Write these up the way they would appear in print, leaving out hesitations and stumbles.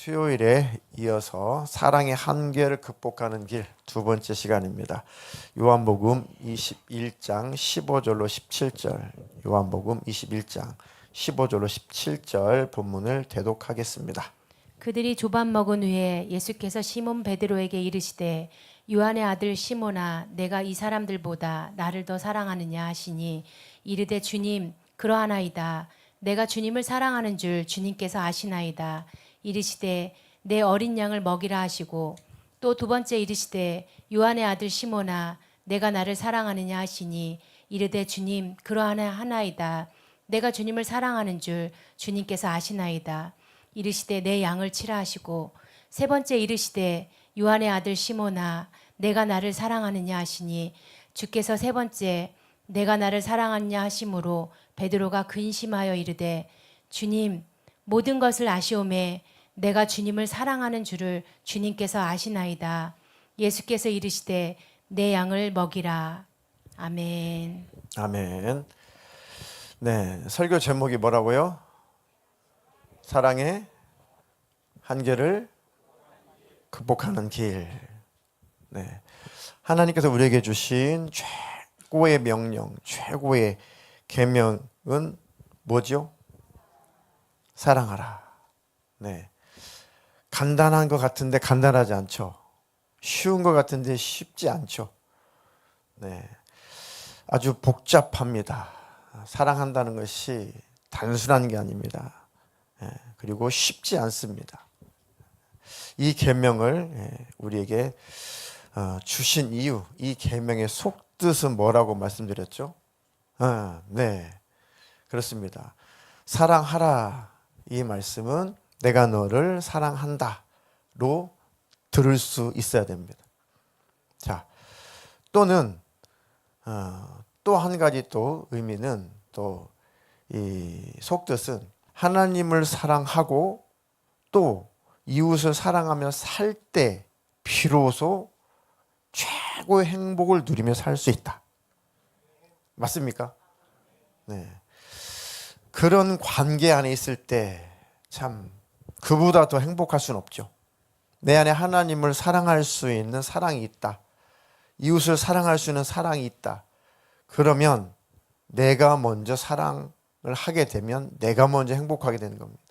수요일에 이어서 사랑의 한계를 극복하는 길 두 번째 시간입니다. 요한복음 21장 15절로 17절, 요한복음 21장 15절로 17절 본문을 대독하겠습니다. 그들이 조밥 먹은 후에 예수께서 시몬 베드로에게 이르시되 요한의 아들 시몬아 내가 이 사람들보다 나를 더 사랑하느냐 하시니 이르되 주님 그러하나이다. 내가 주님을 사랑하는 줄 주님께서 아시나이다. 이르시되 내 어린 양을 먹이라 하시고 또 두 번째 이르시되 요한의 아들 시몬아 내가 나를 사랑하느냐 하시니 이르되 주님 그러하나이다. 내가 주님을 사랑하는 줄 주님께서 아시나이다. 이르시되 내 양을 치라 하시고 세 번째 이르시되 요한의 아들 시몬아 내가 나를 사랑하느냐 하시니 주께서 세 번째 내가 나를 사랑하느냐 하심으로 베드로가 근심하여 이르되 주님 모든 것을 아시오매 내가 주님을 사랑하는 줄을 주님께서 아시나이다. 예수께서 이르시되 내 양을 먹이라. 아멘. 아멘. 네, 설교 제목이 뭐라고요? 사랑의 한계를 극복하는 길. 네, 하나님께서 우리에게 주신 최고의 명령, 최고의 계명은 뭐죠? 사랑하라. 네, 간단한 것 같은데 간단하지 않죠. 쉬운 것 같은데 쉽지 않죠. 네, 아주 복잡합니다. 사랑한다는 것이 단순한 게 아닙니다. 그리고 쉽지 않습니다. 이 계명을 우리에게 주신 이유, 이 계명의 속뜻은 뭐라고 말씀드렸죠? 네, 그렇습니다. 사랑하라 이 말씀은 내가 너를 사랑한다로 들을 수 있어야 됩니다. 자, 또는 또 한 가지 또 의미는 또 이 속뜻은 하나님을 사랑하고 또 이웃을 사랑하며 살 때 비로소 최고의 행복을 누리며 살 수 있다. 맞습니까? 네. 그런 관계 안에 있을 때 참 그보다 더 행복할 수는 없죠. 내 안에 하나님을 사랑할 수 있는 사랑이 있다. 이웃을 사랑할 수 있는 사랑이 있다. 그러면 내가 먼저 사랑을 하게 되면 내가 먼저 행복하게 되는 겁니다.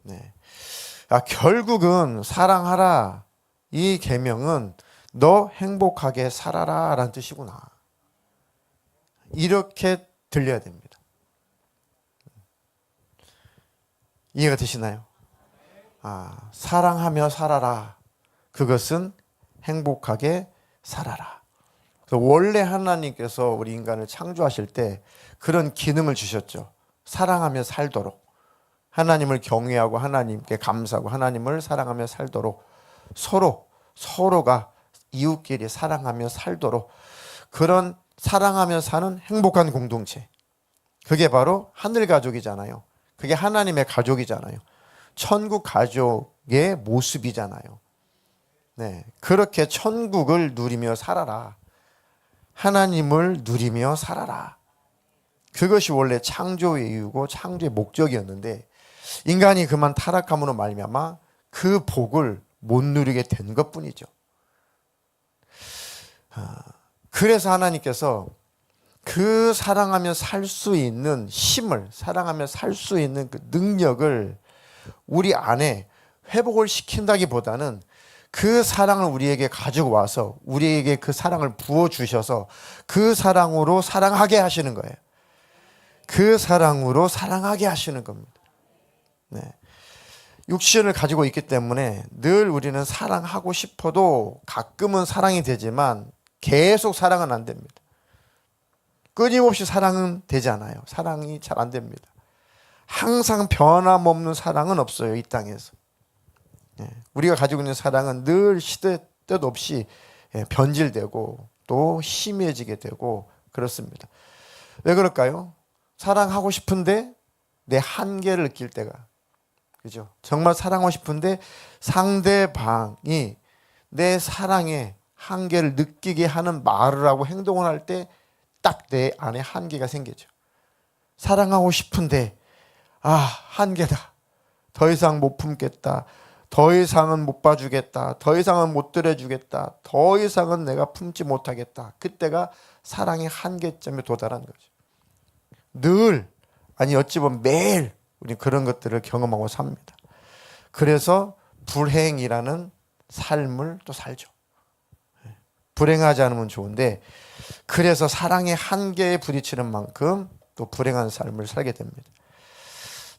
네. 결국은 사랑하라 이 계명은 너 행복하게 살아라 라는 뜻이구나. 이렇게 들려야 됩니다. 이해가 되시나요? 사랑하며 살아라. 그것은 행복하게 살아라. 원래 하나님께서 우리 인간을 창조하실 때 그런 기능을 주셨죠. 사랑하며 살도록. 하나님을 경외하고 하나님께 감사하고 하나님을 사랑하며 살도록 서로가 이웃끼리 사랑하며 살도록 그런 사랑하며 사는 행복한 공동체. 그게 바로 하늘 가족이잖아요. 그게 하나님의 가족이잖아요. 천국 가족의 모습이잖아요. 네, 그렇게 천국을 누리며 살아라. 하나님을 누리며 살아라. 그것이 원래 창조의 이유고 창조의 목적이었는데 인간이 그만 타락함으로 말미암아 그 복을 못 누리게 된 것뿐이죠. 그래서 하나님께서 그 사랑하며 살 수 있는 힘을, 사랑하며 살 수 있는 그 능력을 우리 안에 회복을 시킨다기보다는 그 사랑을 우리에게 가지고 와서 우리에게 그 사랑을 부어주셔서 그 사랑으로 사랑하게 하시는 거예요. 그 사랑으로 사랑하게 하시는 겁니다. 네. 육신을 가지고 있기 때문에 늘 우리는 사랑하고 싶어도 가끔은 사랑이 되지만 계속 사랑은 안 됩니다. 끊임없이 사랑은 되지 않아요. 사랑이 잘 안 됩니다. 항상 변함없는 사랑은 없어요. 이 땅에서. 우리가 가지고 있는 사랑은 늘 시대 뜻 없이 변질되고 또 희미해지게 되고 그렇습니다. 왜 그럴까요? 사랑하고 싶은데 내 한계를 느낄 때가, 그죠? 정말 사랑하고 싶은데 상대방이 내 사랑의 한계를 느끼게 하는 말을 하고 행동을 할 때 딱 내 안에 한계가 생기죠. 사랑하고 싶은데 한계다. 더 이상 못 품겠다. 더 이상은 못 봐주겠다. 더 이상은 못 들여주겠다. 더 이상은 내가 품지 못하겠다. 그때가 사랑의 한계점에 도달한 거죠. 늘, 아니 어찌 보면 매일 우리 그런 것들을 경험하고 삽니다. 그래서 불행이라는 삶을 또 살죠. 불행하지 않으면 좋은데, 그래서 사랑의 한계에 부딪히는 만큼 또 불행한 삶을 살게 됩니다.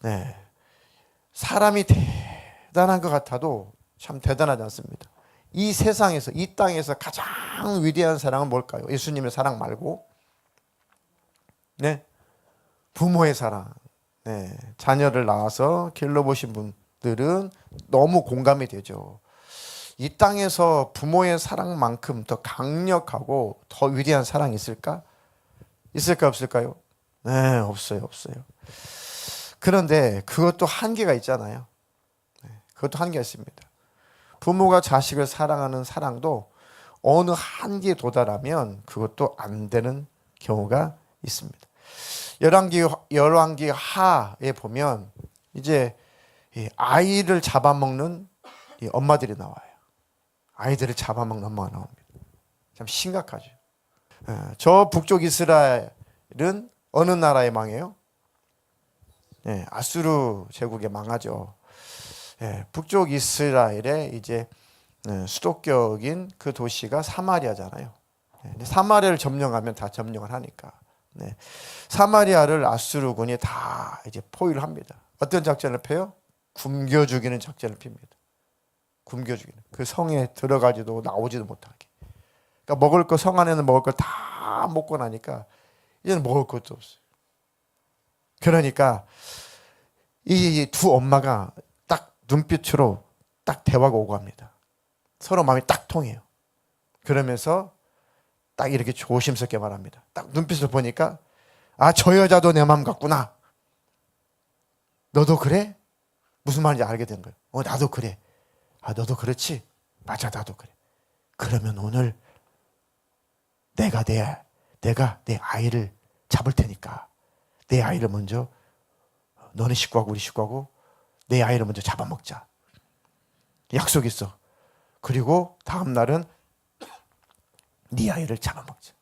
네. 사람이 대단한 것 같아도 참 대단하지 않습니다. 이 세상에서, 이 땅에서 가장 위대한 사랑은 뭘까요? 예수님의 사랑 말고, 네, 부모의 사랑. 네, 자녀를 낳아서 길러보신 분들은 너무 공감이 되죠. 이 땅에서 부모의 사랑만큼 더 강력하고 더 위대한 사랑이 있을까? 있을까 없을까요? 네, 없어요. 그런데 그것도 한계가 있잖아요. 그것도 한계가 있습니다. 부모가 자식을 사랑하는 사랑도 어느 한계에 도달하면 그것도 안 되는 경우가 있습니다. 열왕기 하에 보면 이제 아이를 잡아먹는 엄마들이 나와요. 아이들을 잡아먹는 엄마가 나옵니다. 참 심각하죠. 저 북쪽 이스라엘은 어느 나라에 망해요? 아수르 제국에 망하죠. 북쪽 이스라엘의 이제 수도격인 그 도시가 사마리아잖아요. 사마리아를 점령하면 다 점령을 하니까. 사마리아를 아수르군이 다 이제 포위를 합니다. 어떤 작전을 펴요? 굶겨 죽이는 작전을 핍니다. 굶겨 죽이는. 그 성에 들어가지도 나오지도 못하게. 그러니까 먹을 거, 성 안에는 먹을 걸 다 먹고 나니까 이제는 먹을 것도 없어요. 그러니까 이 두 엄마가 딱 눈빛으로 딱 대화가 오고 합니다. 서로 마음이 딱 통해요. 그러면서 딱 이렇게 조심스럽게 말합니다. 딱 눈빛을 보니까, 아, 저 여자도 내 마음 같구나. 너도 그래? 무슨 말인지 알게 된 거예요. 나도 그래. 아, 너도 그렇지? 맞아, 나도 그래. 그러면 오늘 내가 내 아이를 잡을 테니까 내 아이를 먼저, 너네 식구하고 우리 식구하고 내 아이를 먼저 잡아먹자. 약속 있어. 그리고 다음 날은 네 아이를 잡아먹자.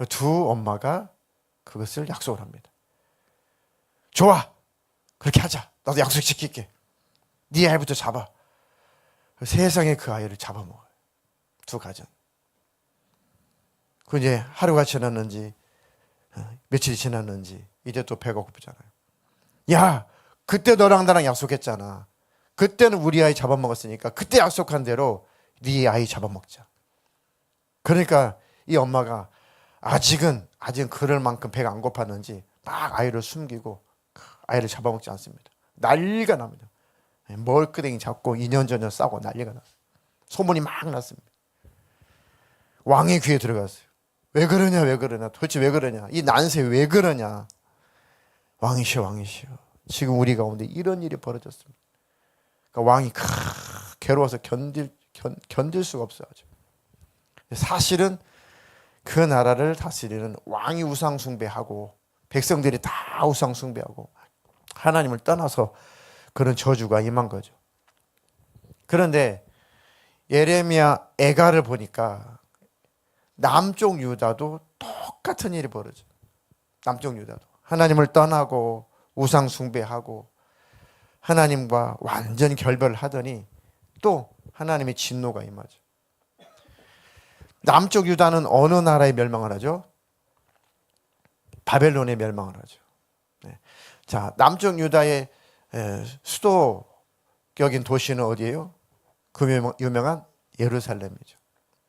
두 엄마가 그것을 약속을 합니다. 좋아, 그렇게 하자. 나도 약속 지킬게. 네 아이부터 잡아. 세상에 그 아이를 잡아먹어요. 두 가정. 그 이제 하루가 지났는지 며칠이 지났는지 이제 또 배가 고프잖아요. 야, 그때 너랑 나랑 약속했잖아. 그때는 우리 아이 잡아먹었으니까 그때 약속한 대로 네 아이 잡아먹자. 그러니까 이 엄마가 아직은 그럴 만큼 배가 안 고팠는지 막 아이를 숨기고 아이를 잡아먹지 않습니다. 난리가 납니다. 멀끄댕이 잡고 2년 전에 싸고 난리가 났어요. 소문이 막 났습니다. 왕의 귀에 들어갔어요. 왜 그러냐. 도대체 왜 그러냐. 이 난세 왜 그러냐. 왕이시여. 지금 우리 가운데 이런 일이 벌어졌습니다. 그러니까 왕이 괴로워서 견딜 수가 없어요. 사실은 그 나라를 다스리는 왕이 우상 숭배하고 백성들이 다 우상 숭배하고 하나님을 떠나서 그런 저주가 임한 거죠. 그런데 예레미야 애가를 보니까 남쪽 유다도 똑같은 일이 벌어져요. 남쪽 유다도 하나님을 떠나고 우상 숭배하고 하나님과 완전히 결별을 하더니 또 하나님의 진노가 임하죠. 남쪽 유다는 어느 나라에 멸망을 하죠? 바벨론에 멸망을 하죠. 자, 남쪽 유다의 수도격인 도시는 어디예요? 그 유명한 예루살렘이죠.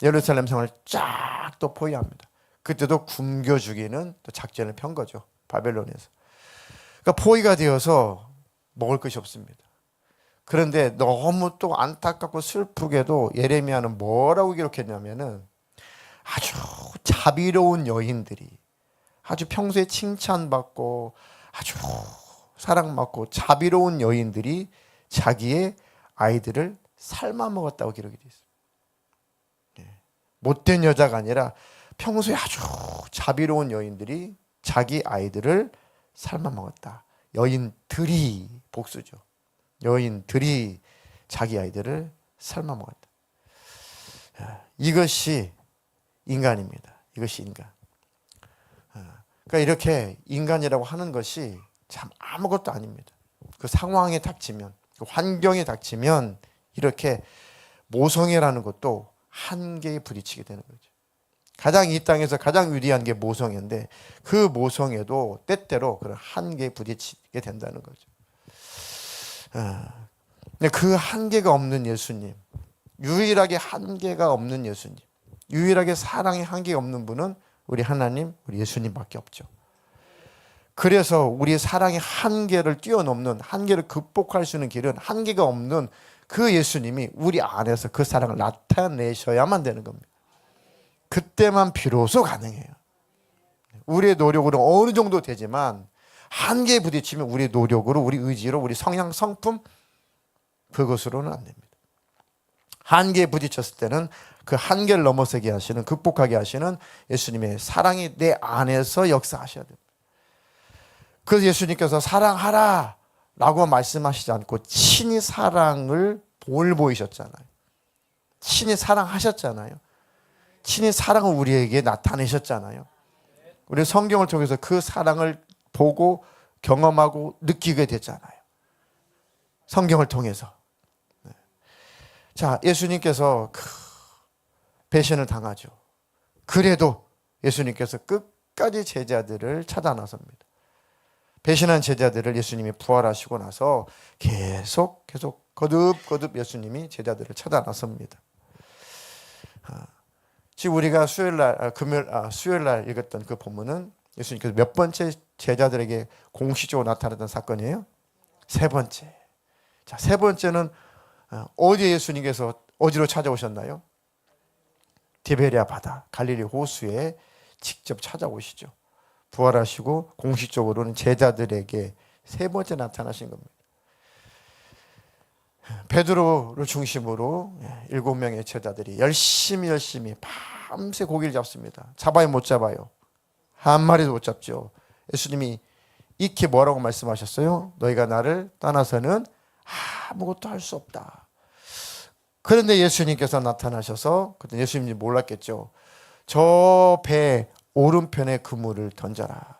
예루살렘 성을 쫙 또 포위합니다. 그때도 굶겨 죽이는 또 작전을 편 거죠. 바벨론에서. 그러니까 포위가 되어서 먹을 것이 없습니다. 그런데 너무 또 안타깝고 슬프게도 예레미야는 뭐라고 기록했냐면은 아주 자비로운 여인들이 아주 평소에 칭찬받고 아주 사랑받고 자비로운 여인들이 자기의 아이들을 삶아 먹었다고 기록이 되어 있습니다. 못된 여자가 아니라 평소에 아주 자비로운 여인들이 자기 아이들을 삶아 먹었다. 여인들이 복수죠. 여인들이 자기 아이들을 삶아 먹었다. 이것이 인간입니다. 이것이 인간. 그러니까 이렇게 인간이라고 하는 것이 참 아무것도 아닙니다. 그 상황에 닥치면, 그 환경에 닥치면 이렇게 모성애라는 것도 한계에 부딪히게 되는 거죠. 가장 이 땅에서 가장 위대한 게 모성애인데 그 모성애도 때때로 그런 한계에 부딪히게 된다는 거죠. 근데 그 한계가 없는 예수님, 유일하게 한계가 없는 예수님, 유일하게 사랑의 한계가 없는 분은 우리 하나님, 우리 예수님밖에 없죠. 그래서 우리 사랑의 한계를 뛰어넘는, 한계를 극복할 수 있는 길은 한계가 없는 그 예수님이 우리 안에서 그 사랑을 나타내셔야만 되는 겁니다. 그때만 비로소 가능해요. 우리의 노력으로 어느 정도 되지만 한계에 부딪히면 우리의 노력으로, 우리 의지로, 우리 성향, 성품 그것으로는 안 됩니다. 한계에 부딪혔을 때는 그 한계를 넘어서게 하시는, 극복하게 하시는 예수님의 사랑이 내 안에서 역사하셔야 됩니다. 그래서 예수님께서 사랑하라 라고 말씀하시지 않고 친히 사랑을 보이셨잖아요. 친히 사랑하셨잖아요. 친히 사랑을 우리에게 나타내셨잖아요. 우리 성경을 통해서 그 사랑을 보고 경험하고 느끼게 됐잖아요. 성경을 통해서. 자, 예수님께서 배신을 당하죠. 그래도 예수님께서 끝까지 제자들을 찾아 나섭니다. 배신한 제자들을 예수님이 부활하시고 나서 계속 거듭 예수님이 제자들을 찾아 나섭니다. 지금 우리가 수요일 날 읽었던 그 본문은 예수님께서 몇 번째 제자들에게 공식적으로 나타났던 사건이에요? 세 번째. 자, 세 번째는 어디에 예수님께서 어디로 찾아오셨나요? 디베리아 바다, 갈릴리 호수에 직접 찾아오시죠. 부활하시고 공식적으로는 제자들에게 세 번째 나타나신 겁니다. 베드로를 중심으로 7명의 제자들이 열심히 밤새 고기를 잡습니다. 잡아요, 못 잡아요? 한 마리도 못 잡죠. 예수님이 익히 뭐라고 말씀하셨어요? 너희가 나를 떠나서는 아무것도 할 수 없다. 그런데 예수님께서 나타나셔서, 그때 예수님이 몰랐겠죠. 저 배 오른편에 그물을 던져라.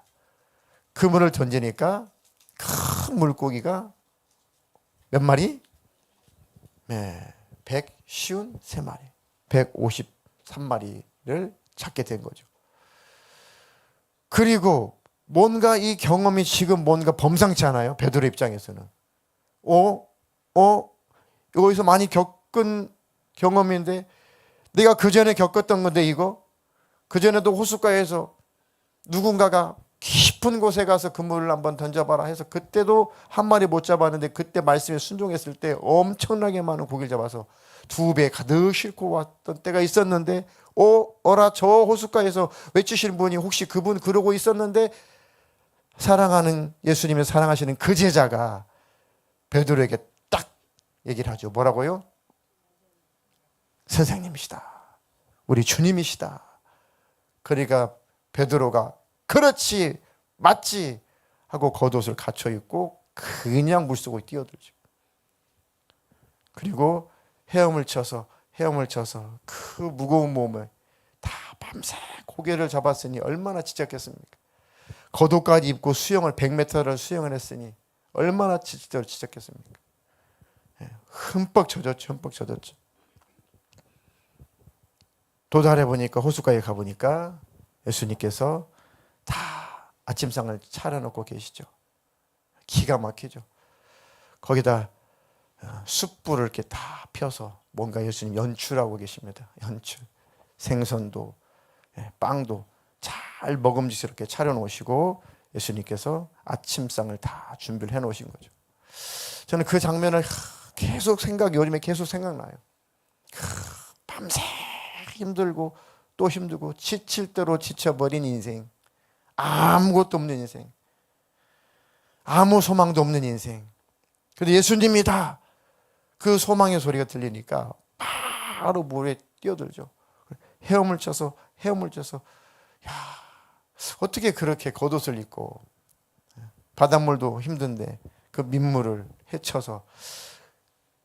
그물을 던지니까 큰 물고기가 몇 마리? 네, 153마리, 153마리를 잡게 된 거죠. 그리고 뭔가 이 경험이 지금 뭔가 범상치 않아요? 베드로 입장에서는. 여기서 많이 겪은 경험인데 내가 그전에 겪었던 건데 이거? 그전에도 호숫가에서 누군가가 깊은 곳에 가서 그물을 한번 던져봐라 해서 그때도 한 마리 못 잡았는데 그때 말씀에 순종했을 때 엄청나게 많은 고기를 잡아서 2배 가득 싣고 왔던 때가 있었는데 어라 저 호숫가에서 외치시는 분이 혹시 그분 그러고 있었는데 사랑하는 예수님을 사랑하시는 그 제자가 베드로에게 딱 얘기를 하죠. 뭐라고요? 선생님이시다. 우리 주님이시다. 그러니까 베드로가 그렇지 맞지 하고 겉옷을 갖춰 입고 그냥 물속으로 뛰어들죠. 그리고 헤엄을 쳐서 그 무거운 몸을 다 밤새 고개를 잡았으니 얼마나 지쳤겠습니까? 겉옷까지 입고 수영을 100m를 수영을 했으니 얼마나 지쳤겠습니까? 흠뻑 젖었죠. 도달해 보니까 호숫가에 가 보니까 예수님께서 다 아침상을 차려놓고 계시죠. 기가 막히죠. 거기다 숯불을 이렇게 다 펴서 뭔가 예수님 연출하고 계십니다. 연출. 생선도 빵도 잘 먹음직스럽게 차려놓으시고 예수님께서 아침상을 다 준비를 해놓으신 거죠. 저는 그 장면을 요즘에 계속 생각나요. 밤새 힘들고 또 힘들고 지칠 대로 지쳐버린 인생, 아무것도 없는 인생, 아무 소망도 없는 인생. 그런데 예수님이다. 그 소망의 소리가 들리니까 바로 물에 뛰어들죠. 헤엄을 쳐서 야, 어떻게 그렇게 겉옷을 입고 바닷물도 힘든데 그 민물을 헤쳐서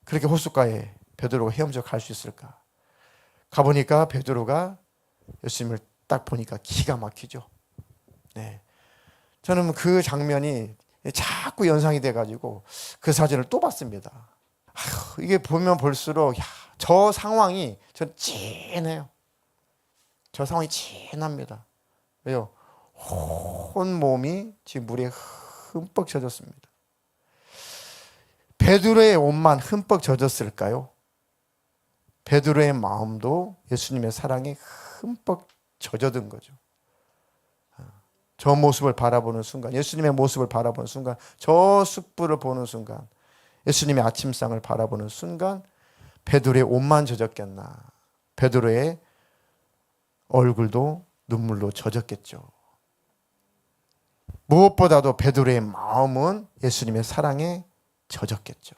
그렇게 호숫가에 베드로가 헤엄쳐 갈 수 있을까? 가보니까 베드로가 예수님을 딱 보니까 기가 막히죠. 네. 저는 그 장면이 자꾸 연상이 돼가지고 그 사진을 또 봤습니다. 아휴, 이게 보면 볼수록 저 상황이 전 찐해요. 저 상황이 찐합니다. 왜요? 온 몸이 지금 물에 흠뻑 젖었습니다. 베드로의 옷만 흠뻑 젖었을까요? 베드로의 마음도 예수님의 사랑에 흠뻑 젖어든 거죠. 저 모습을 바라보는 순간, 예수님의 모습을 바라보는 순간, 저 숯불을 보는 순간, 예수님의 아침상을 바라보는 순간 베드로의 옷만 젖었겠나. 베드로의 얼굴도 눈물로 젖었겠죠. 무엇보다도 베드로의 마음은 예수님의 사랑에 젖었겠죠.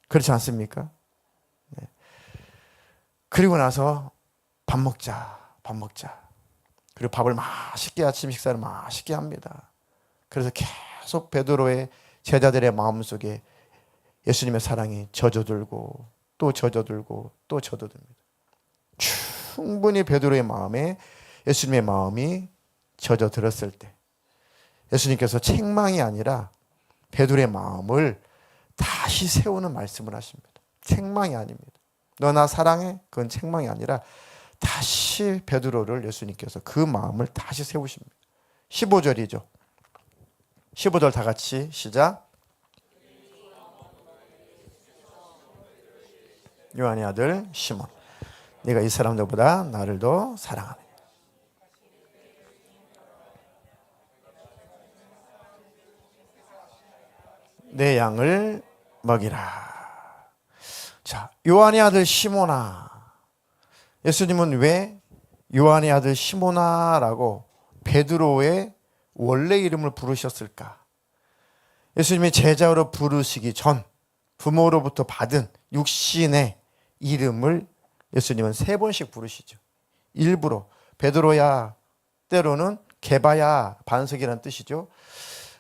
그렇지 않습니까? 네. 그리고 나서 밥 먹자. 그리고 밥을 맛있게 아침 식사를 맛있게 합니다. 그래서 계속 베드로의 제자들의 마음속에 예수님의 사랑이 젖어들고 또 젖어들고 또 젖어듭니다. 충분히 베드로의 마음에 예수님의 마음이 젖어들었을 때 예수님께서 책망이 아니라 베드로의 마음을 다시 세우는 말씀을 하십니다. 책망이 아닙니다. 너 나 사랑해? 그건 책망이 아니라 다시 베드로를 예수님께서 그 마음을 다시 세우십니다. 15절이죠. 15절 다 같이 시작. 요한의 아들 시몬, 네가 이 사람들보다 나를 더 사랑하느냐. 내 양을 먹이라. 자, 요한의 아들 시몬아. 예수님은 왜 요한의 아들 시몬아라고 베드로의 원래 이름을 부르셨을까? 예수님이 제자로 부르시기 전 부모로부터 받은 육신의 이름을 예수님은 3번씩 부르시죠. 일부러 베드로야, 때로는 게바야, 반석이라는 뜻이죠.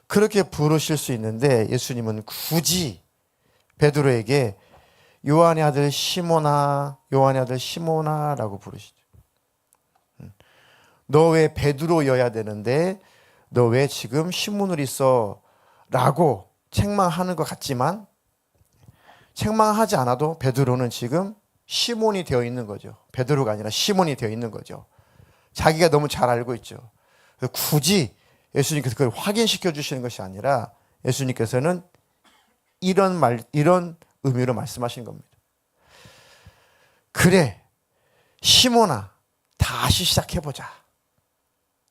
그렇게 부르실 수 있는데 예수님은 굳이 베드로에게 요한의 아들 시몬아, 요한의 아들 시몬아라고 부르시죠. 너 왜 베드로여야 되는데 너 왜 지금 시몬을 있어? 라고 책망하는 것 같지만 책망하지 않아도 베드로는 지금 시몬이 되어 있는 거죠. 베드로가 아니라 시몬이 되어 있는 거죠. 자기가 너무 잘 알고 있죠. 굳이 예수님께서 그걸 확인시켜 주시는 것이 아니라 예수님께서는 이런 의미로 말씀하신 겁니다. 그래, 시몬아, 다시 시작해보자.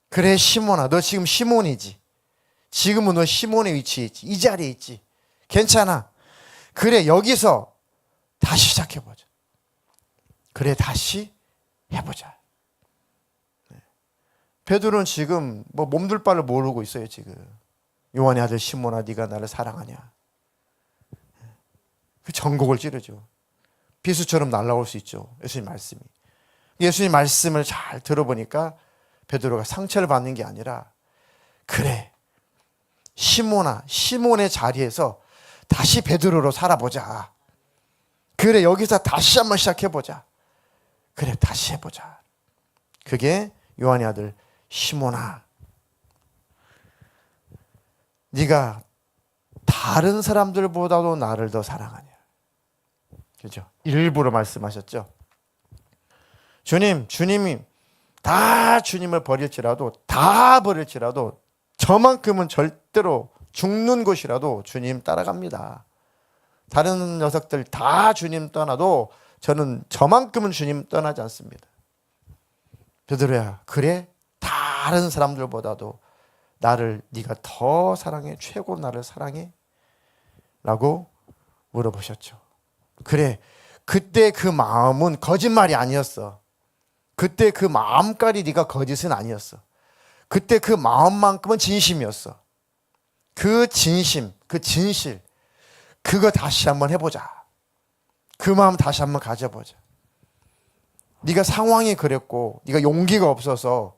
그래, 시몬아, 너 지금 시몬이지. 지금은 너 시몬의 위치에 있지. 이 자리에 있지. 괜찮아. 그래, 여기서 다시 시작해보자. 그래, 다시 해보자. 베드로는 지금 뭐 몸둘 바를 모르고 있어요. 지금 요한의 아들 시몬아, 네가 나를 사랑하냐. 그 전곡을 찌르죠. 비수처럼 날아올 수 있죠. 예수님 말씀이. 예수님 말씀을 잘 들어보니까 베드로가 상처를 받는 게 아니라 그래, 시몬아, 시몬의 자리에서 다시 베드로로 살아보자. 그래, 여기서 다시 한번 시작해보자. 그래, 다시 해보자. 그게 요한의 아들 시몬아, 네가 다른 사람들보다도 나를 더 사랑하냐. 그죠? 일부러 말씀하셨죠. 주님이 다 주님을 버릴지라도, 다 버릴지라도 저만큼은 절대로 죽는 곳이라도 주님 따라갑니다. 다른 녀석들 다 주님 떠나도 저는 저만큼은 주님 떠나지 않습니다. 베드로야, 그래? 다른 사람들보다도 나를 네가 더 사랑해? 최고 나를 사랑해? 라고 물어보셨죠. 그래, 그때 그 마음은 거짓말이 아니었어. 그때 그 마음까지 네가 거짓은 아니었어. 그때 그 마음만큼은 진심이었어. 그 진심, 그 진실, 그거 다시 한번 해보자. 그 마음 다시 한번 가져보자. 네가 상황이 그랬고 네가 용기가 없어서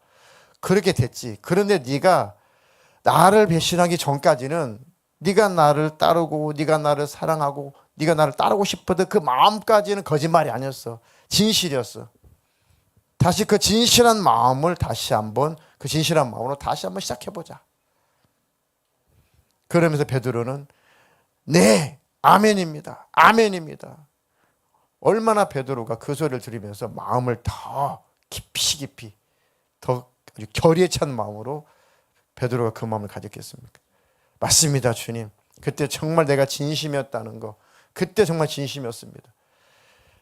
그렇게 됐지. 그런데 네가 나를 배신하기 전까지는 네가 나를 따르고 네가 나를 사랑하고 네가 나를 따르고 싶어도 그 마음까지는 거짓말이 아니었어. 진실이었어. 다시 그 진실한 마음을 다시 한번 그 진실한 마음으로 다시 한번 시작해보자. 그러면서 베드로는 네, 아멘입니다. 아멘입니다. 얼마나 베드로가 그 소리를 들으면서 마음을 더 깊이 더 아주 결의에 찬 마음으로 베드로가 그 마음을 가졌겠습니까? 맞습니다, 주님. 그때 정말 내가 진심이었다는 거. 그때 정말 진심이었습니다.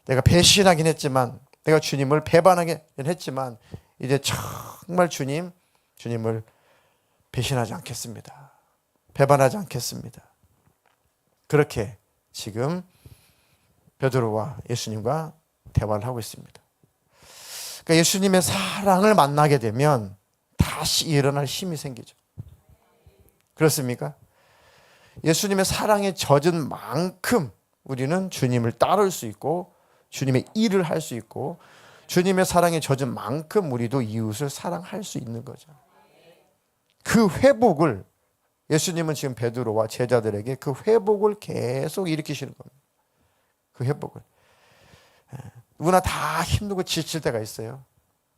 내가 배신하긴 했지만 내가 주님을 배반하긴 했지만 이제 정말 주님을 배신하지 않겠습니다. 배반하지 않겠습니다. 그렇게 지금 베드로와 예수님과 대화를 하고 있습니다. 그러니까 예수님의 사랑을 만나게 되면 다시 일어날 힘이 생기죠. 그렇습니까? 예수님의 사랑에 젖은 만큼 우리는 주님을 따를 수 있고 주님의 일을 할 수 있고 주님의 사랑에 젖은 만큼 우리도 이웃을 사랑할 수 있는 거죠. 그 회복을 예수님은 지금 베드로와 제자들에게 그 회복을 계속 일으키시는 겁니다. 그 회복을. 누구나 다 힘들고 지칠 때가 있어요.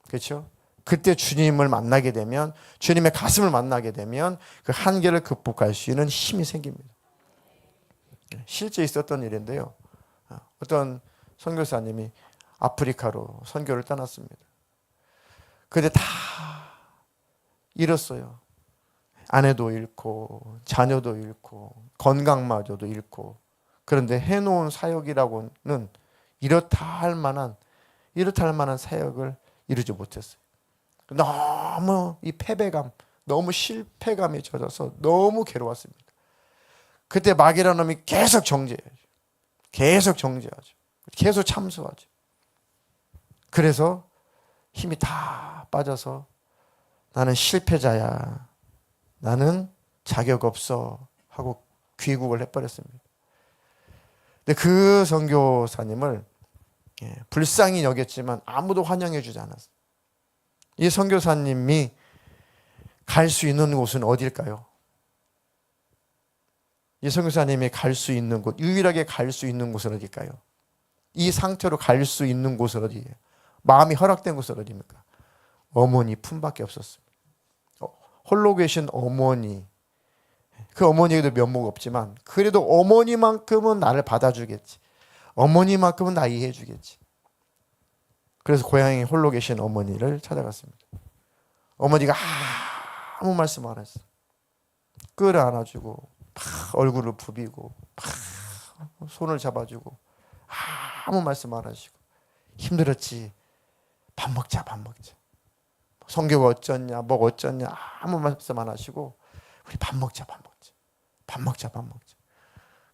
그렇죠? 그때 주님을 만나게 되면 주님의 가슴을 만나게 되면 그 한계를 극복할 수 있는 힘이 생깁니다. 실제 있었던 일인데요. 어떤 선교사님이 아프리카로 선교를 떠났습니다. 근데 다 잃었어요. 아내도 잃고 자녀도 잃고 건강마저도 잃고 그런데 해놓은 사역이라고는 이렇다 할 만한 사역을 이루지 못했어요. 너무 이 패배감, 너무 실패감이 젖어서 너무 괴로웠습니다. 그때 마귀라는 놈이 계속 정죄해야죠. 계속 참수하죠. 그래서 힘이 다 빠져서 나는 실패자야. 나는 자격 없어 하고 귀국을 해버렸습니다. 근데 그 선교사님을 불쌍히 여겼지만 아무도 환영해 주지 않았어요. 이 선교사님이 갈 수 있는 곳은 어딜까요? 이 선교사님이 갈 수 있는 곳, 유일하게 갈 수 있는 곳은 어딜까요? 이 상태로 갈 수 있는 곳은 어디예요? 마음이 허락된 곳은 어디입니까? 어머니 품밖에 없었습니다. 홀로 계신 어머니, 그 어머니에게도 면목 없지만 그래도 어머니만큼은 나를 받아주겠지. 어머니만큼은 나 이해해 주겠지. 그래서 고향에 홀로 계신 어머니를 찾아갔습니다. 어머니가 아무 말씀 안 했어요. 끌어안아주고 막 얼굴을 부비고 막 손을 잡아주고 아무 말씀 안 하시고 힘들었지. 밥 먹자. 성교가 어쩌냐 뭐 어쩌냐 아무 말씀 안 하시고 우리 밥 먹자.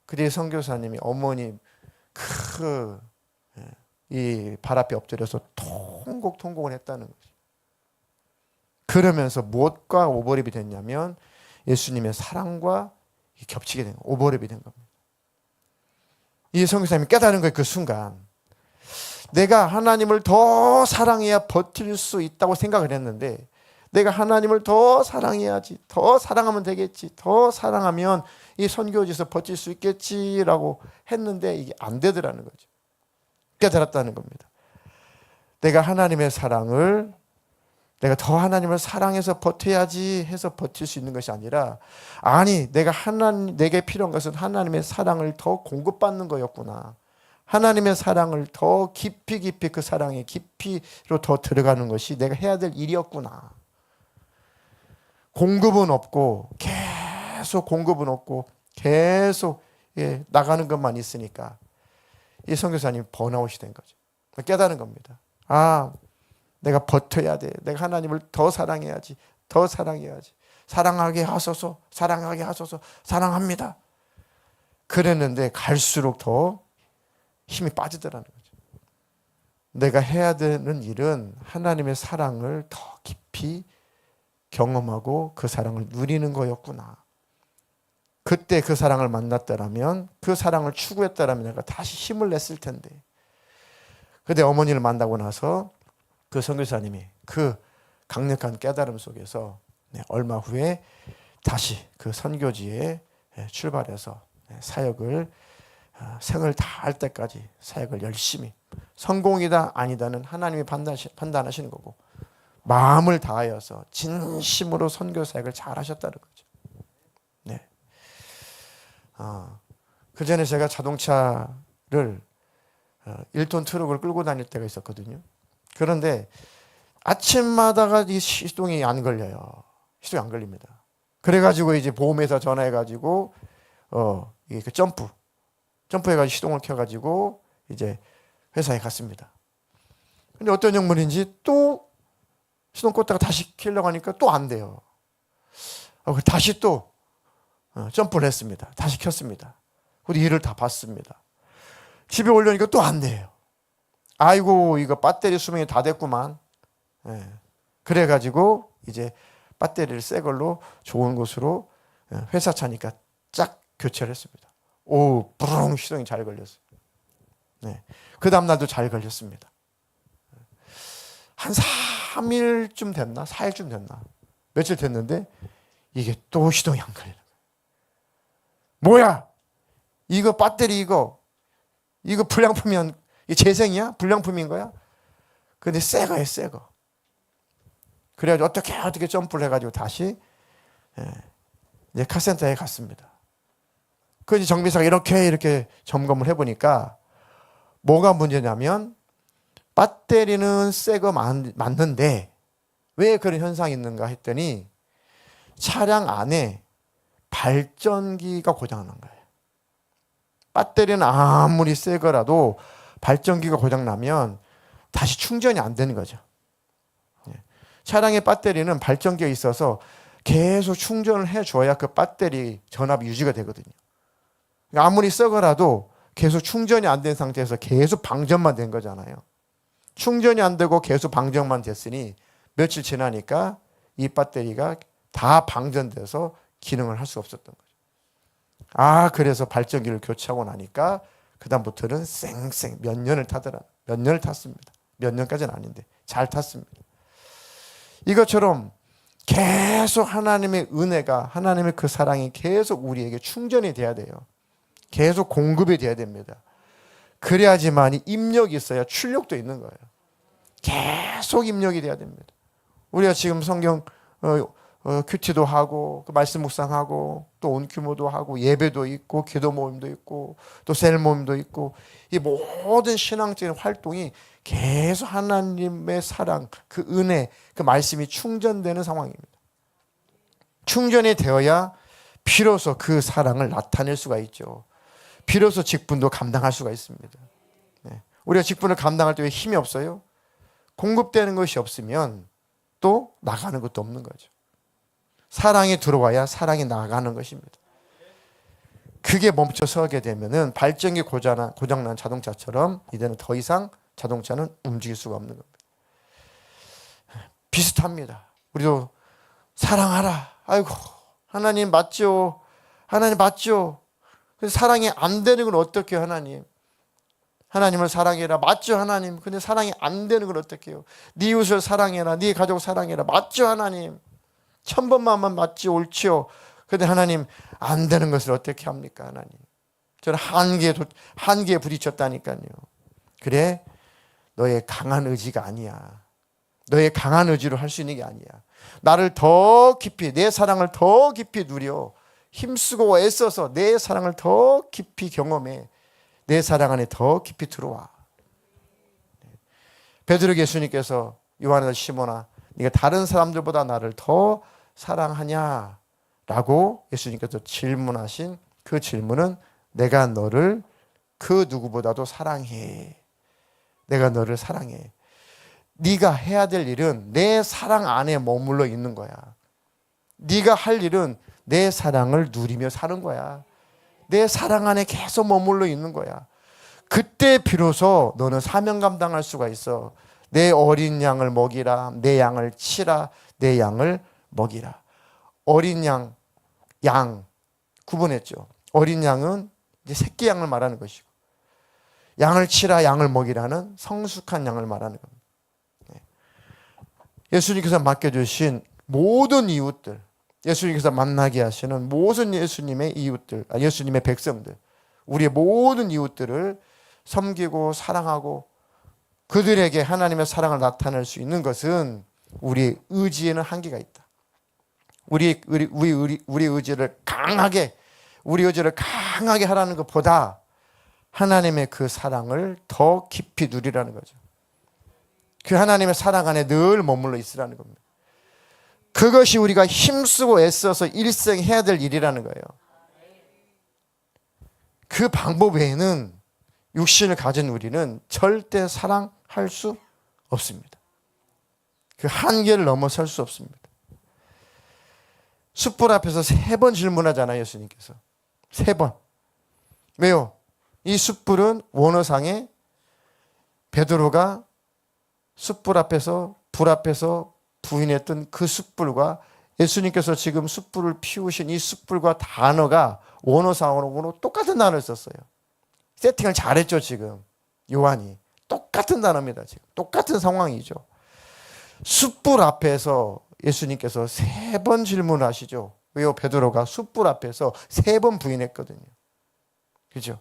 그때 선교사님이 어머니 이 발 앞에 엎드려서 통곡을 했다는 거죠. 그러면서 무엇과 오버랩이 됐냐면 예수님의 사랑과 겹치게 된 거예요. 오버랩이 된 겁니다. 이 선교사님이 깨달은 거예요. 그 순간 내가 하나님을 더 사랑해야 버틸 수 있다고 생각을 했는데 내가 하나님을 더 사랑해야지, 더 사랑하면 되겠지, 더 사랑하면 이 선교지에서 버틸 수 있겠지라고 했는데 이게 안 되더라는 거죠. 깨달았다는 겁니다. 내가 더 하나님을 사랑해서 버텨야지 해서 버틸 수 있는 것이 아니라 아니 내게 필요한 것은 하나님의 사랑을 더 공급받는 거였구나. 하나님의 사랑을 더 깊이 그 사랑의 깊이로 더 들어가는 것이 내가 해야 될 일이었구나. 공급은 없고 계속 나가는 것만 있으니까 이 선교사님이 번아웃이 된 거죠. 깨달은 겁니다. 내가 버텨야 돼. 내가 하나님을 더 사랑해야지. 사랑하게 하소서. 사랑합니다. 그랬는데 갈수록 더 힘이 빠지더라는 거죠. 내가 해야 되는 일은 하나님의 사랑을 더 깊이 경험하고 그 사랑을 누리는 거였구나. 그때 그 사랑을 만났더라면 그 사랑을 추구했더라면 내가 다시 힘을 냈을 텐데. 그런데 어머니를 만나고 나서 그 선교사님이 그 강력한 깨달음 속에서 얼마 후에 다시 그 선교지에 출발해서 사역을 생을 다할 때까지 사역을 열심히, 성공이다 아니다는 하나님이 판단하시는 거고, 마음을 다하여서 진심으로 선교 사역을 잘 하셨다는 거죠. 네. 그 전에 제가 자동차를 1톤 트럭을 끌고 다닐 때가 있었거든요. 그런데 아침마다가 이 시동이 안 걸려요. 시동이 안 걸립니다. 그래가지고 이제 보험회사 전화해가지고 이게 그 점프해가지고 시동을 켜가지고 이제 회사에 갔습니다. 근데 어떤 영문인지 또 시동 껐다가 다시 켜려고 하니까 또 안 돼요. 다시 또 점프를 했습니다. 다시 켰습니다. 그리고 일을 다 봤습니다. 집에 올려니까 또 안 돼요. 아이고, 이거 배터리 수명이 다 됐구만. 그래가지고 이제 배터리를 새 걸로 좋은 곳으로 회사 차니까 쫙 교체를 했습니다. 오, 부릉 시동이 잘 걸렸어요. 그 다음날도 잘 걸렸습니다. 한 3일쯤 됐나? 4일쯤 됐나? 며칠 됐는데 이게 또 시동이 안 걸리는 거예요. 뭐야? 이거 배터리 이거 불량품이야? 이 재생이야? 불량품인 거야? 근데 새 거예요, 새 거. 그래가지고 어떻게 점프를 해가지고 다시 이제 카센터에 갔습니다. 그 이제 정비사가 이렇게 점검을 해보니까 뭐가 문제냐면 배터리는 새 거 맞는데 왜 그런 현상이 있는가 했더니 차량 안에 발전기가 고장난 거예요. 배터리는 아무리 새 거라도 발전기가 고장나면 다시 충전이 안 되는 거죠. 차량의 배터리는 발전기가 있어서 계속 충전을 해줘야 그 배터리 전압이 유지가 되거든요. 아무리 새 거라도 계속 충전이 안 된 상태에서 계속 방전만 된 거잖아요. 충전이 안 되고 계속 방전만 됐으니 며칠 지나니까 이 배터리가 다 방전돼서 기능을 할 수 없었던 거죠. 그래서 발전기를 교체하고 나니까 그다음부터는 쌩쌩 몇 년을 탔습니다. 몇 년까지는 아닌데 잘 탔습니다. 이것처럼 계속 하나님의 은혜가, 하나님의 그 사랑이 계속 우리에게 충전이 돼야 돼요. 계속 공급이 돼야 됩니다. 그래야지만 입력이 있어야 출력도 있는 거예요. 계속 입력이 돼야 됩니다. 우리가 지금 성경 큐티도 하고, 그 말씀 묵상하고, 또 온규모도 하고, 예배도 있고, 기도 모임도 있고, 또 셀 모임도 있고, 이 모든 신앙적인 활동이 계속 하나님의 사랑, 그 은혜, 그 말씀이 충전되는 상황입니다. 충전이 되어야 비로소 그 사랑을 나타낼 수가 있죠. 비로소 직분도 감당할 수가 있습니다. 우리가 직분을 감당할 때 왜 힘이 없어요? 공급되는 것이 없으면 또 나가는 것도 없는 거죠. 사랑이 들어와야 사랑이 나가는 것입니다. 그게 멈춰 서게 되면은 발전기 고장난 자동차처럼 이제는 더 이상 자동차는 움직일 수가 없는 겁니다. 비슷합니다. 우리도 사랑하라. 아이고, 하나님 맞죠? 하나님 맞죠? 그래서 사랑이 안 되는 건 어떻게 해요, 하나님? 하나님을 사랑해라. 맞죠, 하나님? 근데 사랑이 안 되는 건 어떻게 해요? 네 이웃을 사랑해라. 네 가족 사랑해라. 맞죠, 하나님? 1000번만 맞지 옳지요. 근데 하나님 안 되는 것을 어떻게 합니까, 하나님? 저는 한계에 부딪혔다니까요. 그래, 너의 강한 의지가 아니야. 너의 강한 의지로 할 수 있는 게 아니야. 나를 더 깊이, 내 사랑을 더 깊이 누려 힘쓰고 애써서 내 사랑을 더 깊이 경험해. 내 사랑 안에 더 깊이 들어와. 베드로 예수님께서 요한을 시몬아, 네가 다른 사람들보다 나를 더 사랑하냐? 라고 예수님께서 질문하신 그 질문은 내가 너를 그 누구보다도 사랑해. 내가 너를 사랑해. 네가 해야 될 일은 내 사랑 안에 머물러 있는 거야. 네가 할 일은 내 사랑을 누리며 사는 거야. 내 사랑 안에 계속 머물러 있는 거야. 그때 비로소 너는 사명 감당할 수가 있어. 내 어린 양을 먹이라. 내 양을 치라. 내 양을 먹이라. 어린 양 구분했죠. 어린 양은 이제 새끼 양을 말하는 것이고, 양을 치라, 양을 먹이라는 성숙한 양을 말하는 겁니다. 예수님께서 맡겨주신 모든 이웃들, 예수님께서 만나게 하시는 모든 예수님의 이웃들, 예수님의 백성들, 우리의 모든 이웃들을 섬기고 사랑하고 그들에게 하나님의 사랑을 나타낼 수 있는 것은 우리의 의지에는 한계가 있다. 우리 의지를 강하게 하라는 것보다 하나님의 그 사랑을 더 깊이 누리라는 거죠. 그 하나님의 사랑 안에 늘 머물러 있으라는 겁니다. 그것이 우리가 힘쓰고 애써서 일생 해야 될 일이라는 거예요. 그 방법 외에는 육신을 가진 우리는 절대 사랑할 수 없습니다. 그 한계를 넘어설 수 없습니다. 숯불 앞에서 3번 질문하잖아요, 예수님께서. 3번. 왜요? 이 숯불은 원어상에 베드로가 숯불 앞에서, 불 앞에서 부인했던 그 숯불과 예수님께서 지금 숯불을 피우신 이 숯불과 단어가 원어상으로 똑같은 단어를 썼어요. 세팅을 잘했죠, 지금. 요한이. 똑같은 단어입니다, 지금. 똑같은 상황이죠. 숯불 앞에서 예수님께서 3번 질문하시죠. 왜요? 베드로가 숯불 앞에서 3번 부인했거든요. 그죠?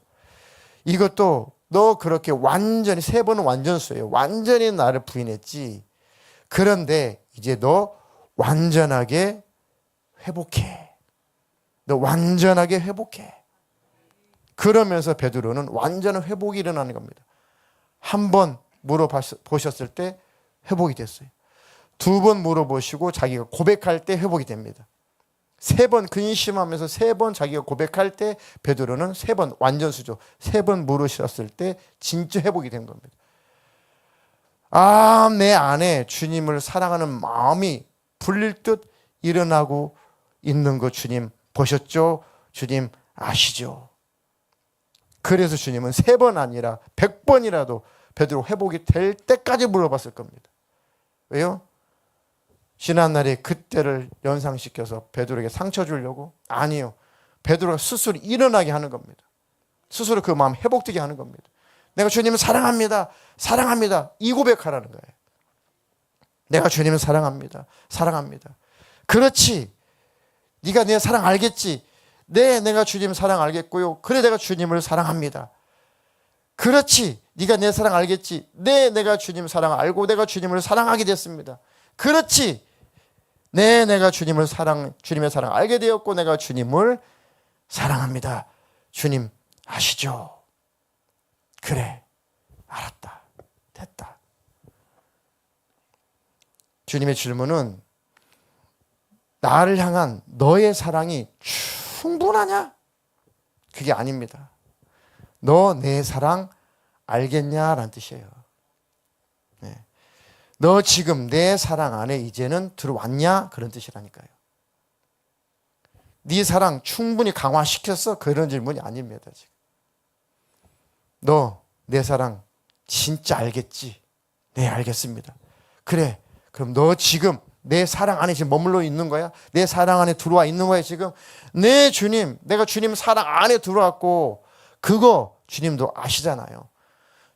이것도 너 그렇게 완전히 3번은 완전수예요. 완전히 나를 부인했지. 그런데 이제 너 완전하게 회복해. 너 완전하게 회복해. 그러면서 베드로는 완전한 회복이 일어나는 겁니다. 한 번 물어보셨을 때 회복이 됐어요. 2번 물어보시고 자기가 고백할 때 회복이 됩니다. 3번 근심하면서 3번 자기가 고백할 때 베드로는 3번 완전수죠. 3번 물으셨을 때 진짜 회복이 된 겁니다. 내 안에 주님을 사랑하는 마음이 불릴 듯 일어나고 있는 거 주님 보셨죠? 주님 아시죠? 그래서 주님은 3번 아니라 100번이라도 베드로 회복이 될 때까지 물어봤을 겁니다. 왜요? 지난날에 그때를 연상시켜서 베드로에게 상처 주려고? 아니요. 베드로가 스스로 일어나게 하는 겁니다. 스스로 그 마음 회복되게 하는 겁니다. 내가 주님을 사랑합니다. 사랑합니다. 이 고백하라는 거예요. 내가 주님을 사랑합니다. 사랑합니다. 그렇지. 네가 내 사랑 알겠지? 네, 내가 주님 사랑 알겠고요. 그래, 내가 주님을 사랑합니다. 그렇지. 네가 내 사랑 알겠지? 네, 내가 주님 사랑 알고 내가 주님을 사랑하게 됐습니다. 그렇지. 네, 내가 주님의 사랑 알게 되었고 내가 주님을 사랑합니다. 주님 아시죠? 그래, 알았다. 됐다. 주님의 질문은 나를 향한 너의 사랑이 충분하냐? 그게 아닙니다. 너 내 사랑 알겠냐라는 뜻이에요. 네. 너 지금 내 사랑 안에 이제는 들어왔냐? 그런 뜻이라니까요. 네 사랑 충분히 강화시켰어? 그런 질문이 아닙니다. 지금. 너 내 사랑 진짜 알겠지? 네, 알겠습니다. 그래, 그럼 너 지금 내 사랑 안에 지금 머물러 있는 거야? 내 사랑 안에 들어와 있는 거야 지금? 네, 주님, 내가 주님 사랑 안에 들어왔고 그거 주님도 아시잖아요.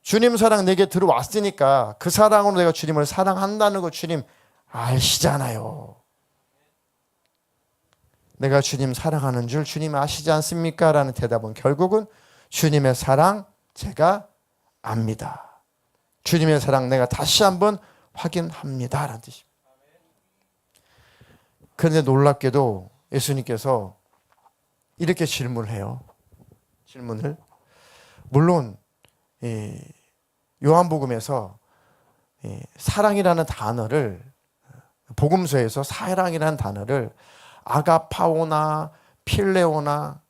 주님 사랑 내게 들어왔으니까 그 사랑으로 내가 주님을 사랑한다는 거 주님 아시잖아요. 내가 주님 사랑하는 줄 주님 아시지 않습니까? 라는 대답은 결국은 주님의 사랑 제가 압니다. 주님의 사랑 내가 다시 한번 확인합니다. 라는 뜻입니다. 그런데 놀랍게도 예수님께서 이렇게 질문을 해요. 질문을. 물론 요한복음에서 사랑이라는 단어를 복음서에서 사랑이라는 단어를 아가파오나 필레오나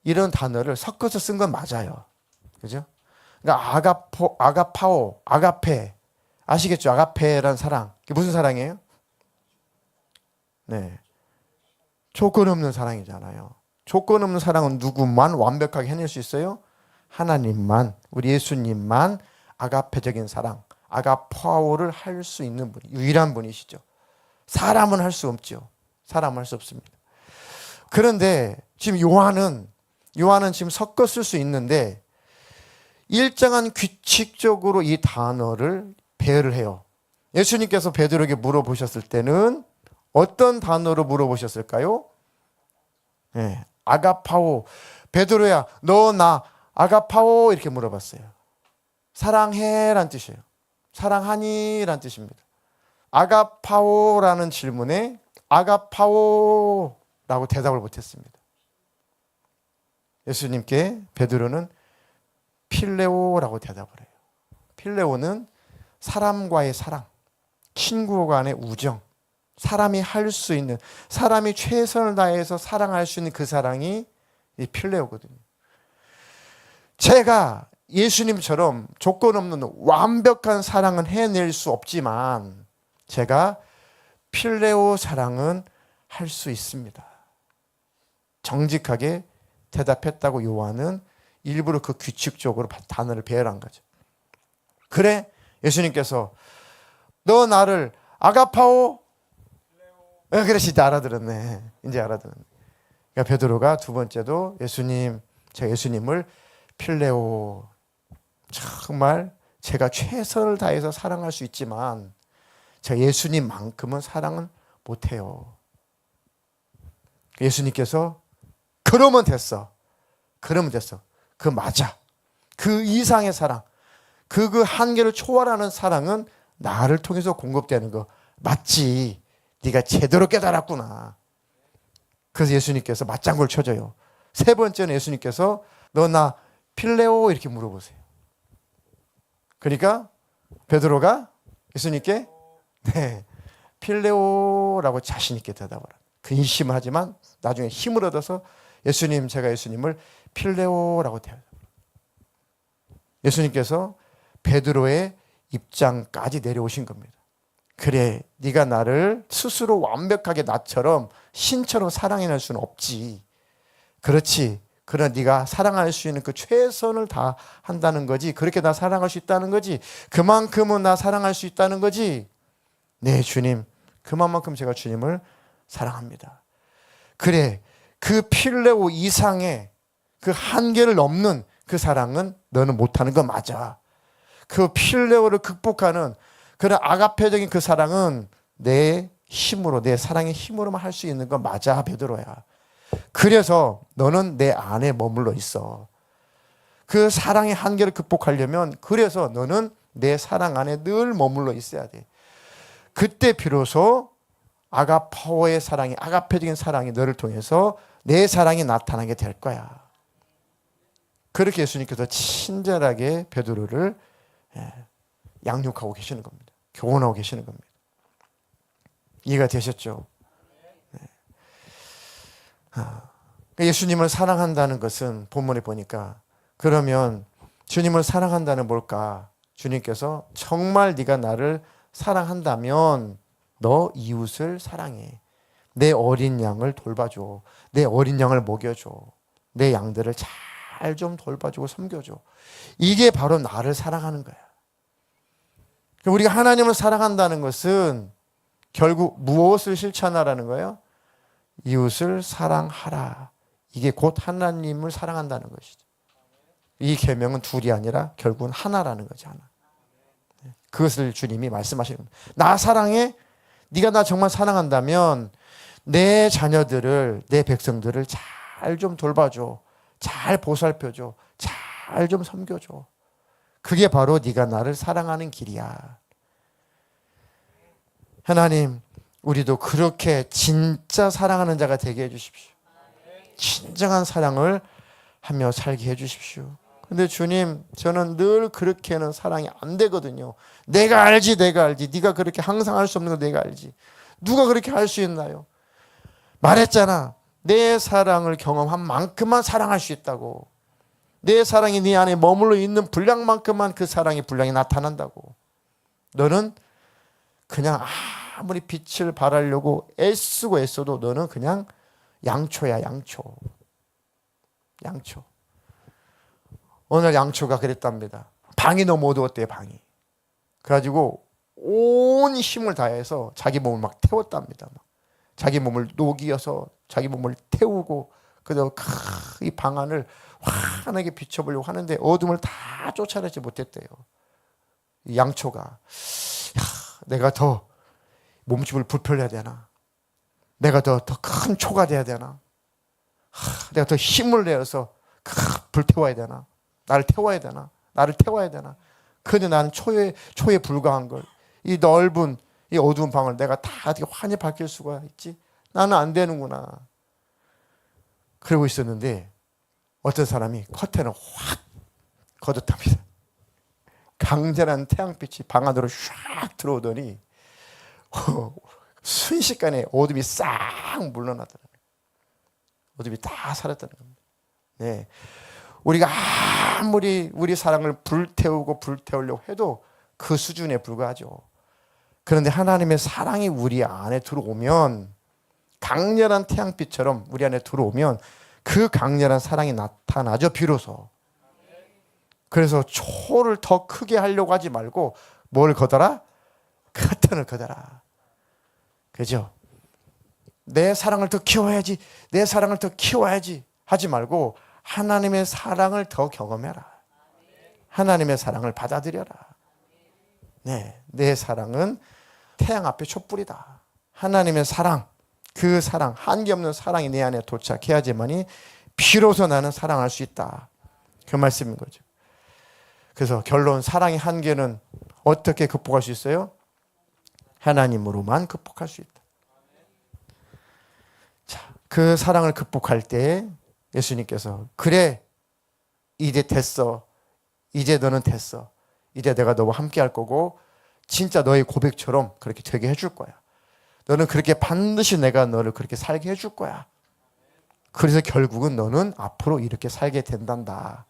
이런 단어를 섞어서 쓴 건 맞아요. 그죠? 그러니까 아가파오, 아가페 아시겠죠? 아가페라는 사랑. 그게 무슨 사랑이에요? 네. 조건 없는 사랑이잖아요. 조건 없는 사랑은 누구만 완벽하게 해낼 수 있어요? 하나님만, 우리 예수님만 아가페적인 사랑, 아가파오를 할 수 있는 분, 유일한 분이시죠. 사람은 할 수 없죠. 사람은 할 수 없습니다. 그런데 지금 요한은 지금 섞어 쓸 수 있는데 일정한 규칙적으로 이 단어를 배열을 해요. 예수님께서 베드로에게 물어보셨을 때는 어떤 단어로 물어보셨을까요? 네, 아가파오. 베드로야, 너 나 아가파오 이렇게 물어봤어요. 사랑해란 뜻이에요. 사랑하니란 뜻입니다. 아가파오라는 질문에 아가파오라고 대답을 못했습니다. 예수님께 베드로는 필레오라고 대답을 해요. 필레오는 사람과의 사랑, 친구 간의 우정, 사람이 할 수 있는, 사람이 최선을 다해서 사랑할 수 있는 그 사랑이 이 필레오거든요. 제가 예수님처럼 조건 없는 완벽한 사랑은 해낼 수 없지만 제가 필레오 사랑은 할 수 있습니다. 정직하게 대답했다고 요한은 일부러 그 규칙적으로 단어를 배열한 거죠. 그래, 예수님께서 너 나를 아가파오? 그래, 진짜 알아들었네. 이제 알아들었네. 그러니까 베드로가 두 번째도 예수님, 제가 예수님을 필레오, 정말 제가 최선을 다해서 사랑할 수 있지만 제가 예수님만큼은 사랑은 못해요. 예수님께서 그러면 됐어. 그러면 됐어. 그 맞아. 그 이상의 사랑, 그 한계를 초월하는 사랑은 나를 통해서 공급되는 거 맞지. 네가 제대로 깨달았구나. 그래서 예수님께서 맞장구를 쳐줘요. 세 번째는 예수님께서 너 나 필레오 이렇게 물어보세요. 그러니까 베드로가 예수님께 네, 필레오라고 자신 있게 대답을 합니다. 근심을 하지만 나중에 힘을 얻어서 예수님, 제가 예수님을 필레오라고 대답합니다. 예수님께서 베드로의 입장까지 내려오신 겁니다. 그래, 네가 나를 스스로 완벽하게 나처럼 신처럼 사랑해낼 수는 없지. 그렇지. 그러나 네가 사랑할 수 있는 그 최선을 다 한다는 거지. 그렇게 나 사랑할 수 있다는 거지. 그만큼은 나 사랑할 수 있다는 거지. 네, 주님. 그만큼 제가 주님을 사랑합니다. 그래, 그 필레오 이상의 그 한계를 넘는 그 사랑은 너는 못하는 거 맞아. 그 필레오를 극복하는 그런 아가페적인 그 사랑은 내 힘으로, 내 사랑의 힘으로만 할 수 있는 거 맞아, 베드로야. 그래서 너는 내 안에 머물러 있어. 그 사랑의 한계를 극복하려면 그래서 너는 내 사랑 안에 늘 머물러 있어야 돼. 그때 비로소 아가파오의 사랑이, 아가페적인 사랑이 너를 통해서 내 사랑이 나타나게 될 거야. 그렇게 예수님께서 친절하게 베드로를 양육하고 계시는 겁니다. 교훈하고 계시는 겁니다. 이해가 되셨죠? 예수님을 사랑한다는 것은 본문에 보니까 그러면 주님을 사랑한다는 뭘까? 주님께서 정말 네가 나를 사랑한다면 너 이웃을 사랑해. 내 어린 양을 돌봐줘. 내 어린 양을 먹여줘. 내 양들을 잘 좀 돌봐주고 섬겨줘. 이게 바로 나를 사랑하는 거야. 우리가 하나님을 사랑한다는 것은 결국 무엇을 실천하라는 거예요? 이웃을 사랑하라. 이게 곧 하나님을 사랑한다는 것이죠. 이 계명은 둘이 아니라 결국은 하나라는 거죠. 하나. 그것을 주님이 말씀하시는 겁니다. 나 사랑해? 네가 나 정말 사랑한다면 내 자녀들을, 내 백성들을 잘 좀 돌봐줘. 잘 보살펴줘. 잘 좀 섬겨줘. 그게 바로 네가 나를 사랑하는 길이야. 하나님, 우리도 그렇게 진짜 사랑하는 자가 되게 해주십시오. 진정한 사랑을 하며 살게 해주십시오. 근데 주님, 저는 늘 그렇게는 사랑이 안 되거든요. 내가 알지. 네가 그렇게 항상 할 수 없는 거 내가 알지. 누가 그렇게 할 수 있나요? 말했잖아. 내 사랑을 경험한 만큼만 사랑할 수 있다고. 내 사랑이 네 안에 머물러 있는 분량만큼만 그 사랑의 분량이 나타난다고. 너는 그냥 아무리 빛을 발하려고 애쓰고 애써도 너는 그냥 양초야, 양초. 오늘 양초가 그랬답니다. 방이 너무 어두웠대요, 방이. 그래가지고 온 힘을 다해서 자기 몸을 막 태웠답니다. 자기 몸을 녹이어서 자기 몸을 태우고 그래서 이 방 안을 환하게 비춰보려고 하는데 어둠을 다 쫓아내지 못했대요. 이 양초가 내가 더 몸집을 부풀려야 되나? 내가 더 큰 초가 돼야 되나? 내가 더 힘을 내어서 불태워야 되나? 나를 태워야 되나? 나를 태워야 되나? 근데 나는 초에 불과한 걸, 이 넓은 이 어두운 방을 내가 다 어떻게 환히 밝힐 수가 있지? 나는 안 되는구나. 그러고 있었는데 어떤 사람이 커튼을 확 걷었답니다. 강렬한 태양빛이 방 안으로 샥 들어오더니 순식간에 어둠이 싹 물러나더라는 거예요. 어둠이 다 사라졌다는 겁니다. 네. 우리가 아무리 우리 사랑을 불태우려고 해도 그 수준에 불과하죠. 그런데 하나님의 사랑이 우리 안에 들어오면, 강렬한 태양빛처럼 우리 안에 들어오면 그 강렬한 사랑이 나타나죠, 비로소. 그래서 초를 더 크게 하려고 하지 말고 뭘 걷어라? 커튼을 걷어라. 그죠? 내 사랑을 더 키워야지, 내 사랑을 더 키워야지 하지 말고 하나님의 사랑을 더 경험해라. 하나님의 사랑을 받아들여라. 네, 내 사랑은 태양 앞에 촛불이다. 하나님의 사랑, 그 사랑, 한계 없는 사랑이 내 안에 도착해야지만이 비로소 나는 사랑할 수 있다. 그 말씀인 거죠. 그래서 결론, 사랑의 한계는 어떻게 극복할 수 있어요? 하나님으로만 극복할 수 있다. 자, 그 사랑을 극복할 때 예수님께서, 그래, 이제 됐어. 이제 너는 됐어. 이제 내가 너와 함께 할 거고 진짜 너의 고백처럼 그렇게 되게 해줄 거야. 너는 그렇게 반드시 내가 너를 그렇게 살게 해줄 거야. 그래서 결국은 너는 앞으로 이렇게 살게 된단다.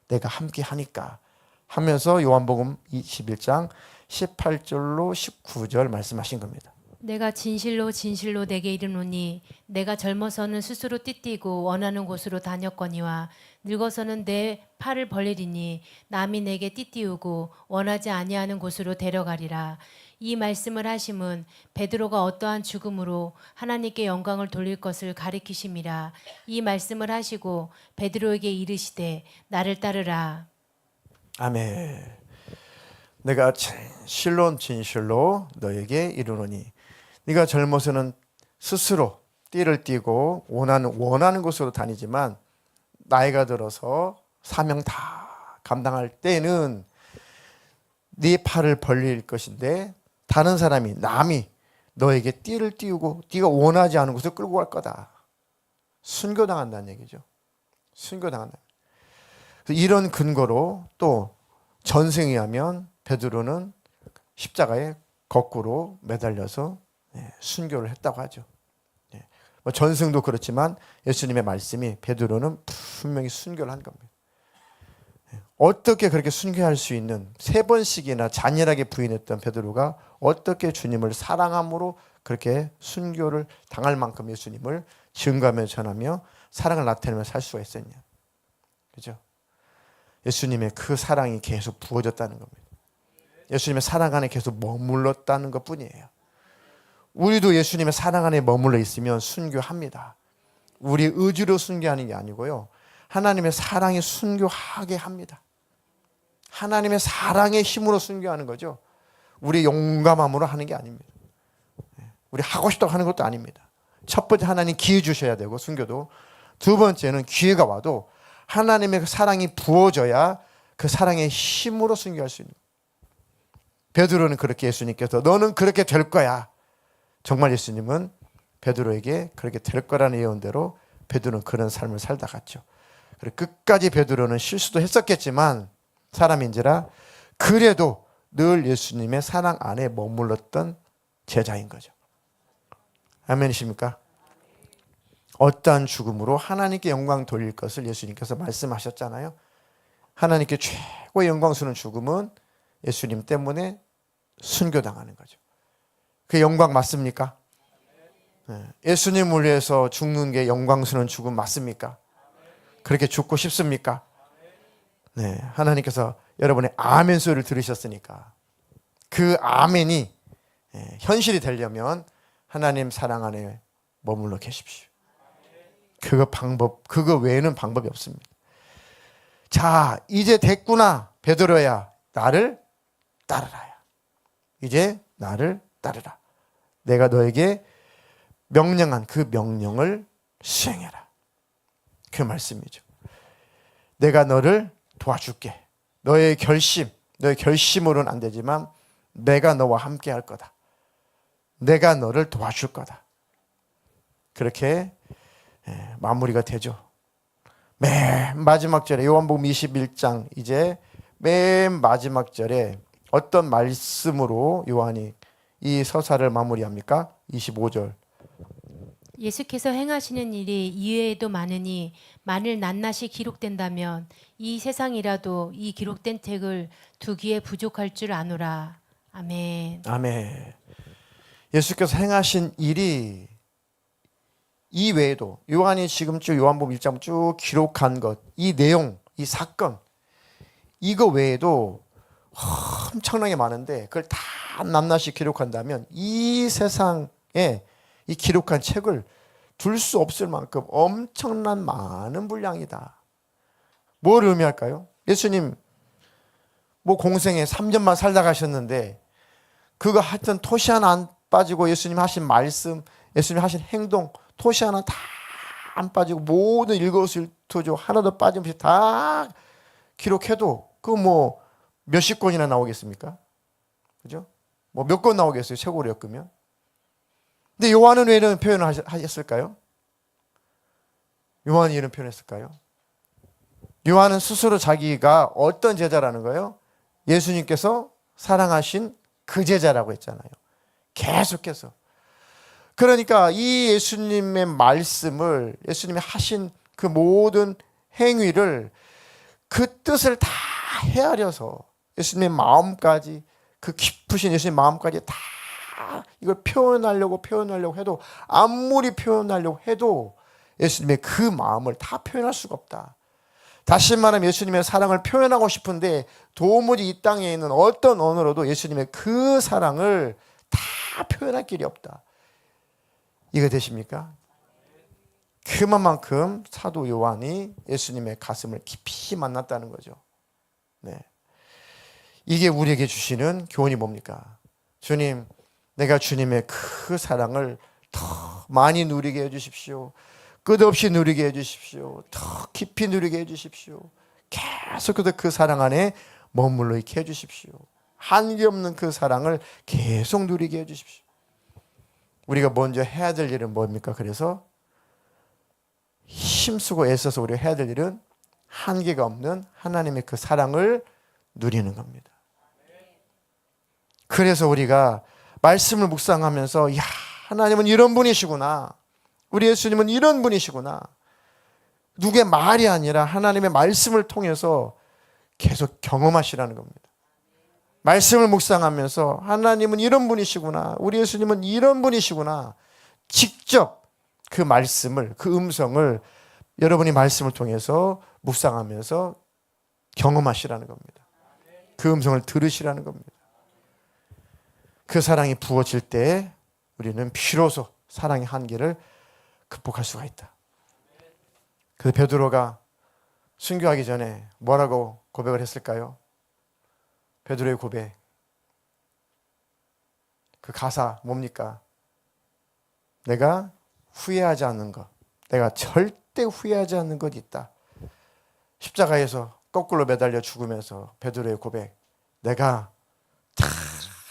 내가 함께 하니까 하면서 요한복음 21장 18절로 19절 말씀하신 겁니다. 내가 진실로 진실로 내게 이르노니 내가 젊어서는 스스로 띠띠고 원하는 곳으로 다녔거니와 늙어서는 내 팔을 벌리리니 남이 내게 띠띠우고 원하지 아니하는 곳으로 데려가리라. 이 말씀을 하심은 베드로가 어떠한 죽음으로 하나님께 영광을 돌릴 것을 가리키심이라. 이 말씀을 하시고 베드로에게 이르시되 나를 따르라. 아멘. 내가 진실로 너에게 이르노니 네가 젊어서는 스스로 띠를 띠고 원하는 곳으로 다니지만 나이가 들어서 사명 다 감당할 때는 네 팔을 벌릴 것인데 다른 사람이, 남이 너에게 띠를 띄우고 네가 원하지 않은 곳을 끌고 갈 거다. 순교당한다는 얘기죠. 순교당한다. 이런 근거로 또 전승에 하면 베드로는 십자가에 거꾸로 매달려서 순교를 했다고 하죠. 전승도 그렇지만 예수님의 말씀이 베드로는 분명히 순교를 한 겁니다. 어떻게 그렇게 순교할 수 있는, 3번씩이나 잔인하게 부인했던 베드로가 어떻게 주님을 사랑함으로 그렇게 순교를 당할 만큼 예수님을 증거하며 전하며 사랑을 나타내며 살 수가 있었냐. 그죠? 예수님의 그 사랑이 계속 부어졌다는 겁니다. 예수님의 사랑 안에 계속 머물렀다는 것 뿐이에요. 우리도 예수님의 사랑 안에 머물러 있으면 순교합니다. 우리 의지로 순교하는 게 아니고요, 하나님의 사랑이 순교하게 합니다. 하나님의 사랑의 힘으로 순교하는 거죠. 우리 용감함으로 하는 게 아닙니다. 우리 하고 싶다고 하는 것도 아닙니다. 첫 번째, 하나님 기회 주셔야 되고 순교도. 두 번째는 기회가 와도 하나님의 사랑이 부어져야 그 사랑의 힘으로 순교할 수 있는 거예요. 베드로는 그렇게 예수님께서 너는 그렇게 될 거야. 정말 예수님은 베드로에게 그렇게 될 거라는 예언대로 베드로는 그런 삶을 살다 갔죠. 끝까지 베드로는 실수도 했었겠지만 사람인지라 그래도 늘 예수님의 사랑 안에 머물렀던 제자인 거죠. 아멘이십니까? 어떠한 죽음으로 하나님께 영광 돌릴 것을 예수님께서 말씀하셨잖아요. 하나님께 최고의 영광스러운 죽음은 예수님 때문에 순교당하는 거죠. 그 영광 맞습니까? 예수님을 위해서 죽는 게 영광스러운 죽음 맞습니까? 그렇게 죽고 싶습니까? 네, 하나님께서 여러분의 아멘 소리를 들으셨으니까 그 아멘이 현실이 되려면 하나님 사랑 안에 머물러 계십시오. 그거 외에는 방법이 없습니다. 자, 이제 됐구나 베드로야, 나를 따르라야. 이제 나를 따르라. 내가 너에게 명령한 그 명령을 수행해라. 그 말씀이죠. 내가 너를 도와줄게. 너의 결심으로는 안 되지만 내가 너와 함께 할 거다. 내가 너를 도와줄 거다. 그렇게 마무리가 되죠. 맨 마지막 절에 요한복음 21장 이제 맨 마지막 절에 어떤 말씀으로 요한이 이 서사를 마무리합니까? 25절. 예수께서 행하시는 일이 이외에도 많으니 만일 낱낱이 기록된다면 이 세상이라도 이 기록된 책을 두기에 부족할 줄 아노라. 아멘. 아멘. 예수께서 행하신 일이 이외에도 요한이 지금 쭉 요한복음 1장 쭉 기록한 것, 이 내용, 이 사건, 이거 외에도 엄청나게 많은데 그걸 다 낱낱이 기록한다면 이 세상에 이 기록한 책을 둘 수 없을 만큼 엄청난 많은 분량이다. 뭘 의미할까요? 예수님 뭐 공생에 3년만 살다 가셨는데 그거 하여튼 토시 하나 안 빠지고 예수님 하신 말씀, 예수님 하신 행동 토시 하나 다 안 빠지고 모든 일거수일투족 하나도 빠짐없이 다 기록해도 그거 뭐 몇십 권이나 나오겠습니까? 그죠? 뭐 몇 권 나오겠어요? 책으로 엮으면. 근데 요한은 왜 이런 표현을 하셨을까요? 요한이 이런 표현을 했을까요? 요한은 스스로 자기가 어떤 제자라는 거예요? 예수님께서 사랑하신 그 제자라고 했잖아요. 계속해서. 그러니까 이 예수님의 말씀을, 예수님이 하신 그 모든 행위를 그 뜻을 다 헤아려서 예수님의 마음까지, 그 깊으신 예수님의 마음까지 다 이걸 표현하려고 해도 아무리 표현하려고 해도 예수님의 그 마음을 다 표현할 수가 없다. 다시 말하면 예수님의 사랑을 표현하고 싶은데 도무지 이 땅에 있는 어떤 언어로도 예수님의 그 사랑을 다 표현할 길이 없다. 이거 되십니까? 그만큼 사도 요한이 예수님의 가슴을 깊이 만났다는 거죠. 네. 이게 우리에게 주시는 교훈이 뭡니까? 주님, 내가 주님의 그 사랑을 더 많이 누리게 해주십시오. 끝없이 누리게 해주십시오. 더 깊이 누리게 해주십시오. 계속해서 그 사랑 안에 머물러 있게 해주십시오. 한계 없는 그 사랑을 계속 누리게 해주십시오. 우리가 먼저 해야 될 일은 뭡니까? 그래서 힘쓰고 애써서 우리가 해야 될 일은 한계가 없는 하나님의 그 사랑을 누리는 겁니다. 그래서 우리가 말씀을 묵상하면서 야, 하나님은 이런 분이시구나. 우리 예수님은 이런 분이시구나. 누구의 말이 아니라 하나님의 말씀을 통해서 계속 경험하시라는 겁니다. 말씀을 묵상하면서 하나님은 이런 분이시구나. 우리 예수님은 이런 분이시구나. 직접 그 말씀을, 그 음성을 여러분이 말씀을 통해서 묵상하면서 경험하시라는 겁니다. 그 음성을 들으시라는 겁니다. 그 사랑이 부어질 때 우리는 비로소 사랑의 한계를 극복할 수가 있다. 그래서 베드로가 순교하기 전에 뭐라고 고백을 했을까요? 베드로의 고백. 그 가사 뭡니까? 내가 후회하지 않는 것. 내가 절대 후회하지 않는 것이 있다. 십자가에서 거꾸로 매달려 죽으면서 베드로의 고백. 내가 단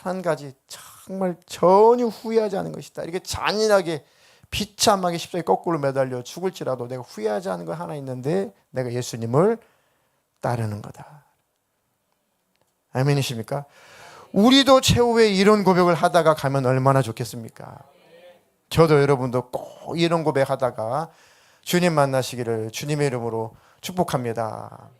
한 가지 정말 전혀 후회하지 않은 것이다. 이렇게 잔인하게 비참하게 십자가에 거꾸로 매달려 죽을지라도 내가 후회하지 않은 것 하나 있는데 내가 예수님을 따르는 거다. 아멘이십니까? 우리도 최후에 이런 고백을 하다가 가면 얼마나 좋겠습니까? 저도 여러분도 꼭 이런 고백하다가 주님 만나시기를 주님의 이름으로 축복합니다.